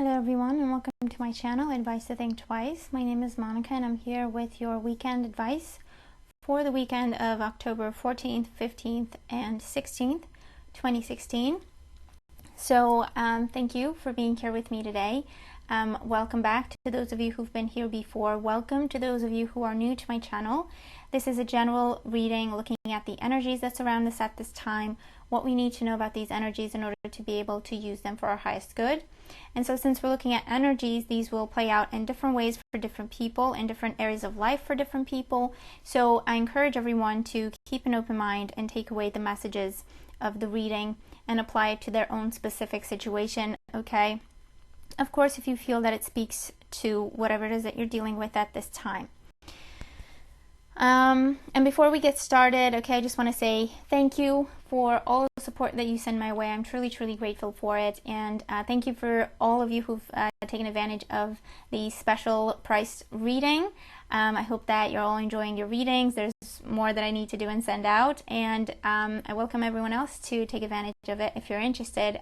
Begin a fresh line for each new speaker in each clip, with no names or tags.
Hello everyone and welcome to my channel, Advice to Think Twice. My name is Monica and I'm here with your weekend advice for the weekend of October 14th, 15th, and 16th, 2016. So thank you for being here with me today. Welcome back to those of you who've been here before. Welcome to those of you who are new to my channel. This is a general reading looking at the energies that surround us at this time, what we need to know about these energies in order to be able to use them for our highest good. And so since we're looking at energies, these will play out in different ways for different people, in different areas of life for different people. So I encourage everyone to keep an open mind and take away the messages of the reading and apply it to their own specific situation, okay? Of course, if you feel that it speaks to whatever it is that you're dealing with at this time. And before we get started, okay, I just want to say thank you for all the support that you send my way. I'm truly grateful for it. And thank you for all of you who've taken advantage of the special priced reading. I hope that you're all enjoying your readings. There's more that I need to do and send out. And I welcome everyone else to take advantage of it if you're interested.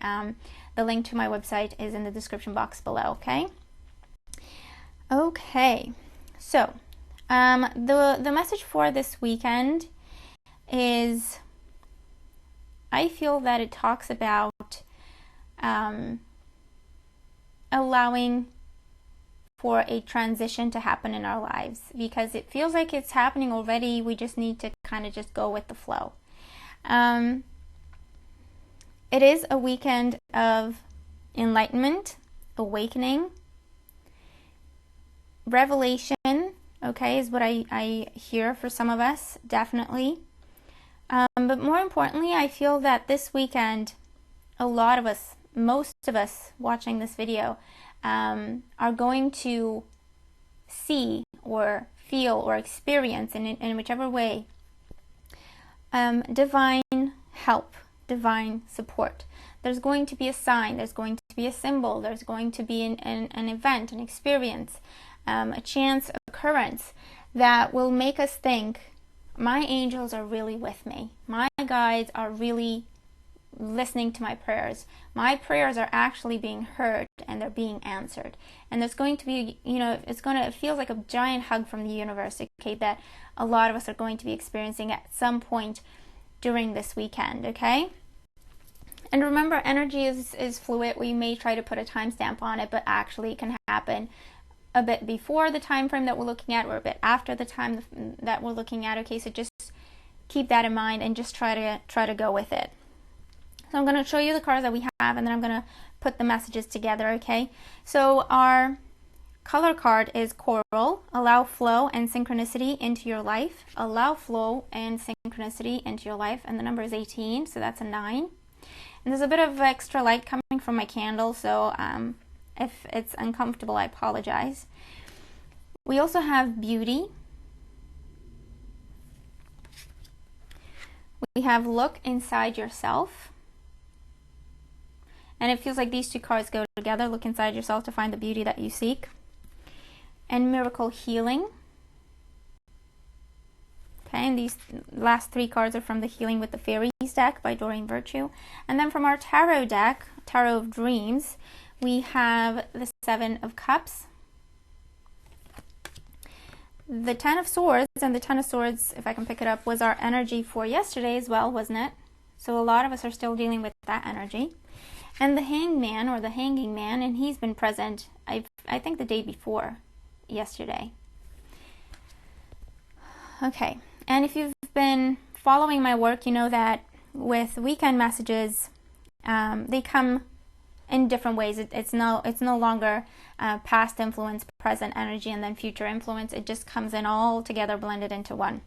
The link to my website is in the description box below, okay? Okay, so the message for this weekend is, I feel that it talks about allowing for a transition to happen in our lives, because it feels like it's happening already. We just need to kind of just go with the flow. It is a weekend of enlightenment, awakening, revelation, okay, is what I hear for some of us, definitely. But more importantly, I feel that this weekend, a lot of us, most of us watching this video, are going to see or feel or experience in whichever way divine help, divine support. There's going to be a sign, there's going to be a symbol, there's going to be an event, an experience, a chance occurrence that will make us think, my angels are really with me. My guides are really listening to my prayers. My prayers are actually being heard and they're being answered. And there's going to be, it feels like a giant hug from the universe, okay, that a lot of us are going to be experiencing at some point during this weekend, okay? And remember, energy is fluid. We may try to put a timestamp on it, but actually it can happen a bit before the time frame that we're looking at or a bit after the time that we're looking at, okay? So just keep that in mind and just try to go with it. So I'm going to show you the cards that we have, and then I'm going to put the messages together, okay? So our color card is Coral. Allow flow and synchronicity into your life. Allow flow and synchronicity into your life. And the number is 18, so that's a 9. And there's a bit of extra light coming from my candle, so if it's uncomfortable, I apologize. We also have Beauty. We have Look Inside Yourself. And it feels like these two cards go together. Look inside yourself to find the beauty that you seek. And Miracle Healing. Okay, and these last 3 cards are from the Healing with the Fairies deck by Doreen Virtue. And then from our tarot deck, Tarot of Dreams, we have the 7 of Cups, the 10 of Swords, and the 10 of Swords, if I can pick it up, was our energy for yesterday as well, wasn't it? So a lot of us are still dealing with that energy. And the Hangman, or the Hanging Man, and he's been present, I think, the day before yesterday. Okay, and if you've been following my work, you know that with weekend messages, they come in different ways. It's no longer past influence, present energy, and then future influence. It just comes in all together, blended into one.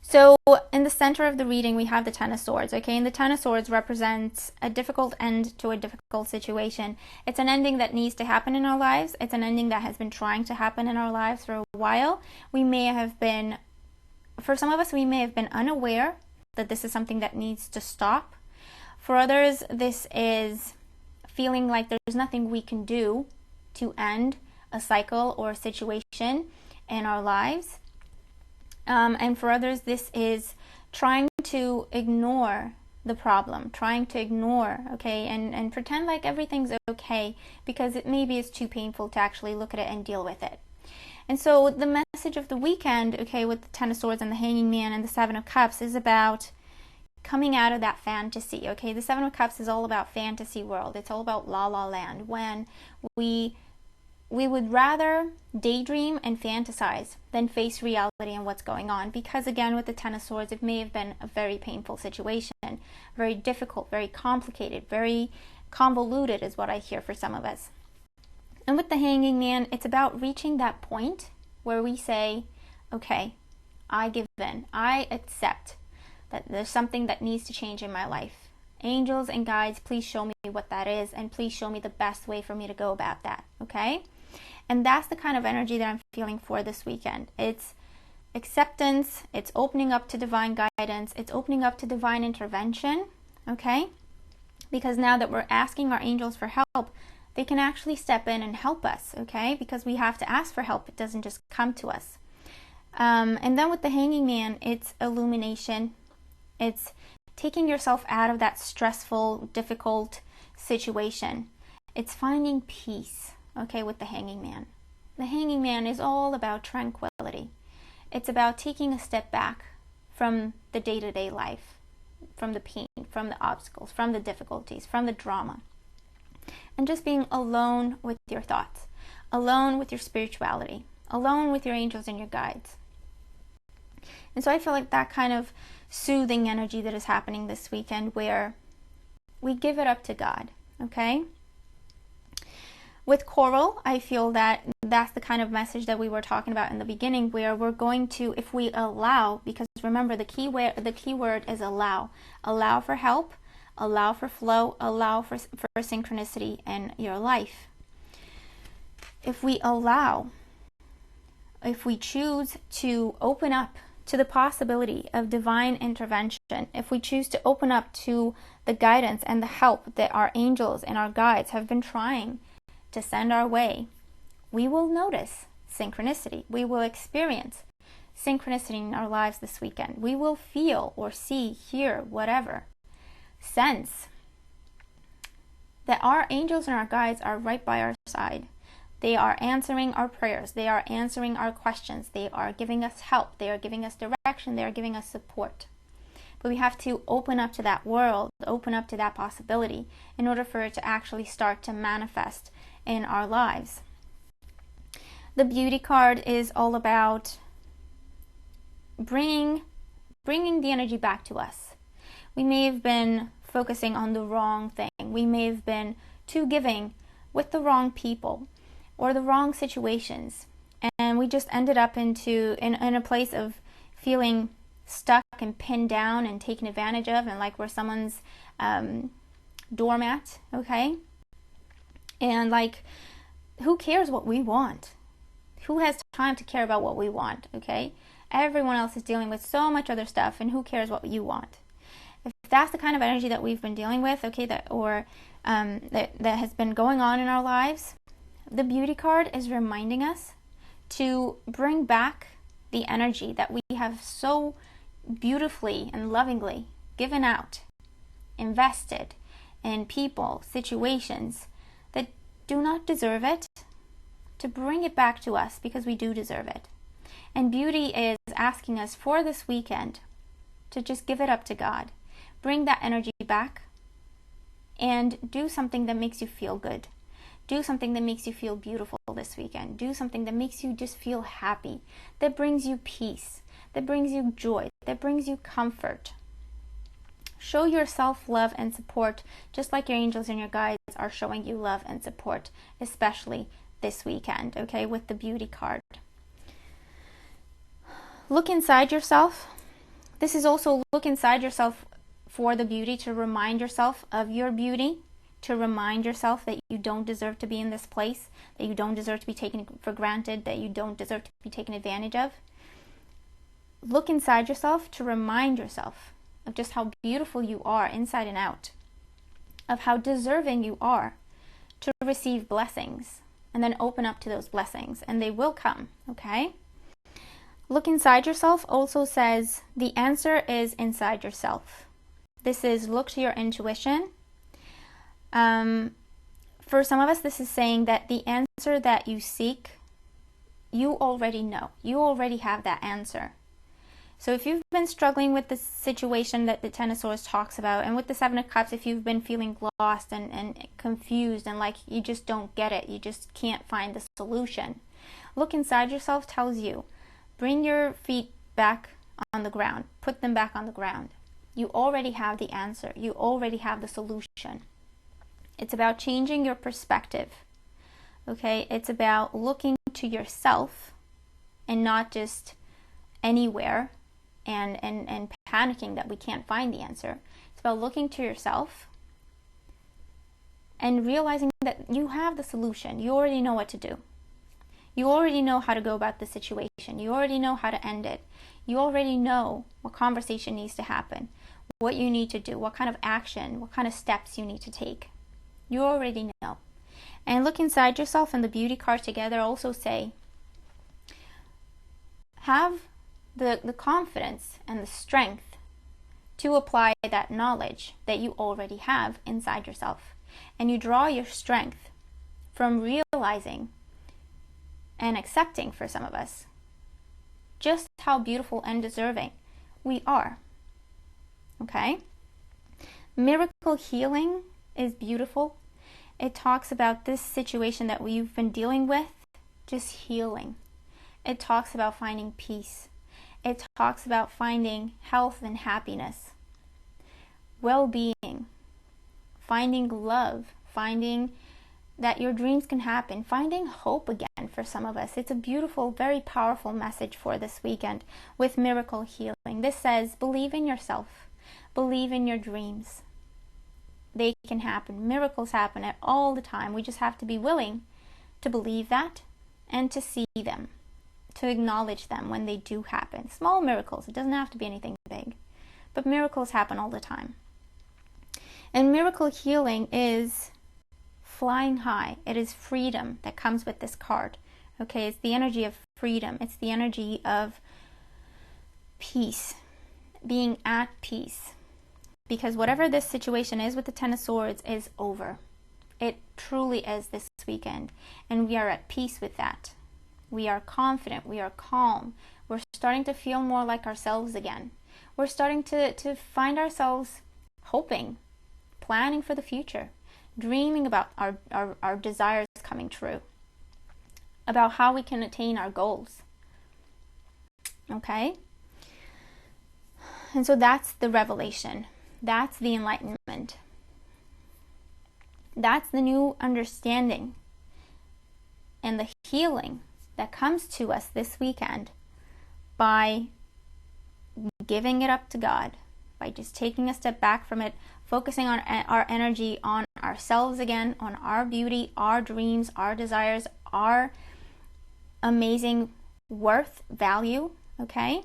So in the center of the reading, we have the 10 of Swords, okay? And the 10 of Swords represents a difficult end to a difficult situation. It's an ending that needs to happen in our lives. It's an ending that has been trying to happen in our lives for a while. We may have been, for some of us, we may have been unaware that this is something that needs to stop. For others, this is feeling like there's nothing we can do to end a cycle or a situation in our lives. And for others, this is trying to ignore the problem, trying to ignore, okay, and pretend like everything's okay because it maybe is too painful to actually look at it and deal with it. And so the message of the weekend, okay, with the Ten of Swords and the Hanging Man and the Seven of Cups is about coming out of that fantasy, okay? The Seven of Cups is all about fantasy world. It's all about la la land, when we would rather daydream and fantasize than face reality and what's going on. Because again, with the Ten of Swords, it may have been a very painful situation, very difficult, very complicated, very convoluted is what I hear for some of us. And with the Hanging Man, it's about reaching that point where we say, okay, I give in. I accept that there's something that needs to change in my life. Angels and guides, please show me what that is, and please show me the best way for me to go about that, okay? And that's the kind of energy that I'm feeling for this weekend. It's acceptance, it's opening up to divine guidance, it's opening up to divine intervention, okay? Because now that we're asking our angels for help, they can actually step in and help us, okay? Because we have to ask for help. It doesn't just come to us. And then with the Hanging Man, it's illumination. It's taking yourself out of that stressful, difficult situation. It's finding peace, okay, with the Hanging Man. The Hanging Man is all about tranquility. It's about taking a step back from the day-to-day life, from the pain, from the obstacles, from the difficulties, from the drama, and just being alone with your thoughts, alone with your spirituality, alone with your angels and your guides. And so I feel like that kind of soothing energy that is happening this weekend, where we give it up to God, okay? With Coral, I feel that that's the kind of message that we were talking about in the beginning, where we're going to, if we allow, because remember the key word is allow. Allow for help, allow for flow, allow for synchronicity in your life. If we allow, if we choose to open up to the possibility of divine intervention, if we choose to open up to the guidance and the help that our angels and our guides have been trying to send our way, we will notice synchronicity. We will experience synchronicity in our lives this weekend. We will feel or see, hear, whatever, sense that our angels and our guides are right by our side. They are answering our prayers. They are answering our questions. They are giving us help. They are giving us direction. They are giving us support. But we have to open up to that world, open up to that possibility in order for it to actually start to manifest in our lives. The Beauty card is all about bringing the energy back to us. We may have been focusing on the wrong thing. We may have been too giving with the wrong people or the wrong situations, and we just ended up in a place of feeling stuck and pinned down and taken advantage of, and like we're someone's doormat, okay? And like, who cares what we want? Who has time to care about what we want, okay? Everyone else is dealing with so much other stuff, and who cares what you want? If that's the kind of energy that we've been dealing with, okay, that has been going on in our lives, the Beauty card is reminding us to bring back the energy that we have so beautifully and lovingly given out, invested in people, situations that do not deserve it, to bring it back to us because we do deserve it. And Beauty is asking us for this weekend to just give it up to God. Bring that energy back and do something that makes you feel good. Do something that makes you feel beautiful this weekend. Do something that makes you just feel happy, that brings you peace, that brings you joy, that brings you comfort. Show yourself love and support, just like your angels and your guides are showing you love and support, especially this weekend, okay, with the Beauty card. Look inside yourself. This is also look inside yourself for the beauty, to remind yourself of your beauty, to remind yourself that you don't deserve to be in this place, that you don't deserve to be taken for granted, that you don't deserve to be taken advantage of. Look inside yourself to remind yourself of just how beautiful you are inside and out, of how deserving you are to receive blessings, and then open up to those blessings, and they will come, okay? Look inside yourself also says the answer is inside yourself. This is look to your intuition. For some of us, this is saying that the answer that you seek, you already know. You already have that answer. So if you've been struggling with the situation that the Ten of Swords talks about, and with the Seven of Cups, if you've been feeling lost and confused and like you just don't get it, you just can't find the solution, look inside yourself tells you, bring your feet back on the ground. Put them back on the ground. You already have the answer. You already have the solution. It's about changing your perspective. Okay? It's about looking to yourself and not just anywhere and panicking that we can't find the answer. It's about looking to yourself and realizing that you have the solution. You already know what to do. You already know how to go about the situation. You already know how to end it. You already know what conversation needs to happen, what you need to do, what kind of action, what kind of steps you need to take. You already know. And look inside yourself, and the beauty cards together also say, have the confidence and the strength to apply that knowledge that you already have inside yourself. And you draw your strength from realizing and accepting, for some of us, just how beautiful and deserving we are. Okay? Miracle healing is beautiful. It talks about this situation that we've been dealing with, just healing. It talks about finding peace. It talks about finding health and happiness, well-being, finding love, finding that your dreams can happen, finding hope again for some of us. It's a beautiful, very powerful message for this weekend with miracle healing. This says, believe in yourself. Believe in your dreams. They can happen. Miracles happen all the time. We just have to be willing to believe that and to see them, to acknowledge them when they do happen. Small miracles. It doesn't have to be anything big. But miracles happen all the time. And miracle healing is flying high. It is freedom that comes with this card. Okay, it's the energy of freedom. It's the energy of peace, being at peace. Because whatever this situation is with the Ten of Swords is over. It truly is this weekend. And we are at peace with that. We are confident. We are calm. We're starting to feel more like ourselves again. We're starting to find ourselves hoping, planning for the future, dreaming about our desires coming true, about how we can attain our goals. Okay? And so that's the revelation. That's the enlightenment. That's the new understanding and the healing that comes to us this weekend by giving it up to God, by just taking a step back from it, focusing on our energy on ourselves again, on our beauty, our dreams, our desires, our amazing worth, value, okay?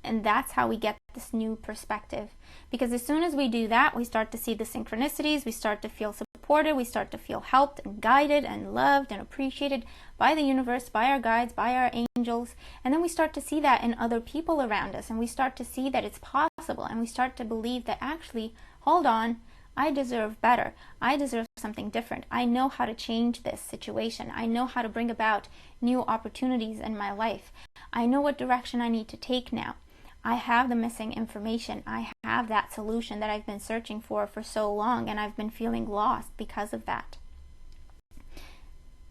And that's how we get this new perspective. Because as soon as we do that, we start to see the synchronicities, we start to feel supported, we start to feel helped and guided and loved and appreciated by the universe, by our guides, by our angels. And then we start to see that in other people around us, and we start to see that it's possible, and we start to believe that actually, hold on, I deserve better. I deserve something different. I know how to change this situation. I know how to bring about new opportunities in my life. I know what direction I need to take now. I have the missing information. I have that solution that I've been searching for so long, and I've been feeling lost because of that.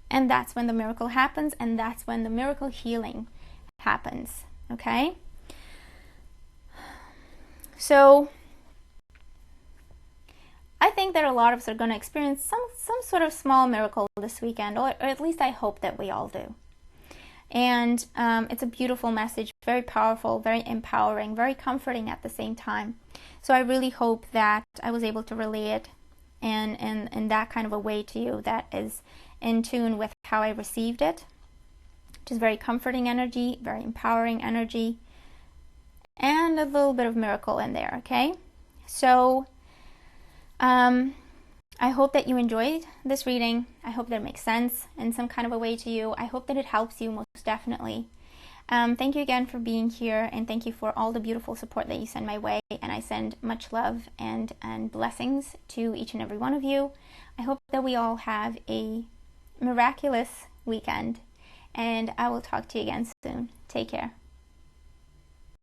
And that's when the miracle happens, and that's when the miracle healing happens. Okay? So I think that a lot of us are going to experience some sort of small miracle this weekend, or at least I hope that we all do. And it's a beautiful message, very powerful, very empowering, very comforting at the same time. So I really hope that I was able to relay it in that kind of a way to you that is in tune with how I received it. Which is very comforting energy, very empowering energy, and a little bit of miracle in there, okay? So I hope that you enjoyed this reading. I hope that it makes sense in some kind of a way to you. I hope that it helps you most definitely. Thank you again for being here, and thank you for all the beautiful support that you send my way, and I send much love and blessings to each and every one of you. I hope that we all have a miraculous weekend, and I will talk to you again soon. Take care.